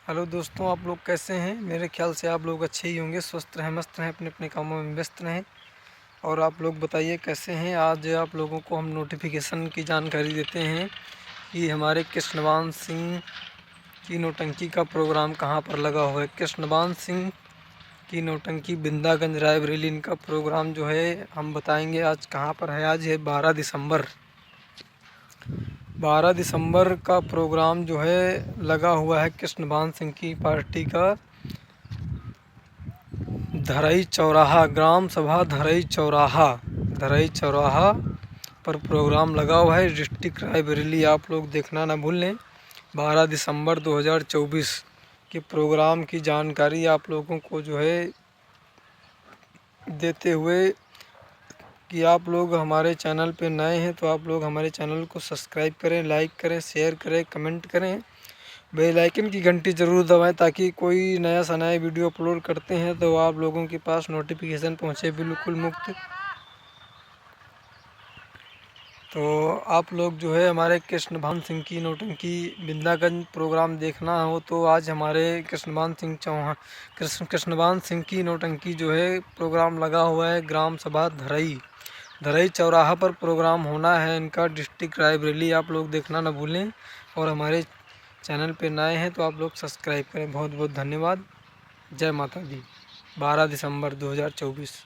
Hello दोस्तों, आप लोग कैसे हैं। मेरे ख्याल से आप लोग अच्छे ही होंगे, स्वस्थ रहें, मस्त रहें, अपने अपने कामों में व्यस्त रहें। और आप लोग बताइए कैसे हैं। आज आप लोगों को हम नोटिफिकेशन की जानकारी देते हैं कि हमारे कृष्णवान सिंह की नौटंकी का प्रोग्राम कहाँ पर लगा हुआ है। कृष्णवान सिंह की नौटंकी बिंदागंज रायबरेली, इनका प्रोग्राम जो है हम बताएंगे आज कहाँ पर है। आज है 12 दिसंबर। 12 दिसंबर का प्रोग्राम जो है लगा हुआ है कृष्णवान सिंह की पार्टी का धरई चौराहा, ग्राम सभा धरई चौराहा पर प्रोग्राम लगा हुआ है। डिस्ट्रिक्ट रायबरेली, आप लोग देखना ना भूलें। 12 दिसंबर 2024 के प्रोग्राम की जानकारी आप लोगों को जो है देते हुए कि आप लोग हमारे चैनल पे नए हैं तो आप लोग हमारे चैनल को सब्सक्राइब करें, लाइक करें, शेयर करें, कमेंट करें, बेल आइकन की घंटी ज़रूर दबाएं ताकि कोई नया सा नया वीडियो अपलोड करते हैं तो आप लोगों के पास नोटिफिकेशन पहुंचे बिल्कुल मुफ्त। तो आप लोग जो है हमारे कृष्णवान सिंह की नौटंकी बिंदागंज प्रोग्राम देखना हो तो आज हमारे कृष्णवान सिंह की नौटंकी जो है प्रोग्राम लगा हुआ है। ग्राम सभा धरई चौराहा पर प्रोग्राम होना है इनका। डिस्ट्रिक्ट रायबरेली, आप लोग देखना ना भूलें। और हमारे चैनल पे नए हैं तो आप लोग सब्सक्राइब करें। बहुत बहुत धन्यवाद। जय माता दी। 12 दिसंबर 2024।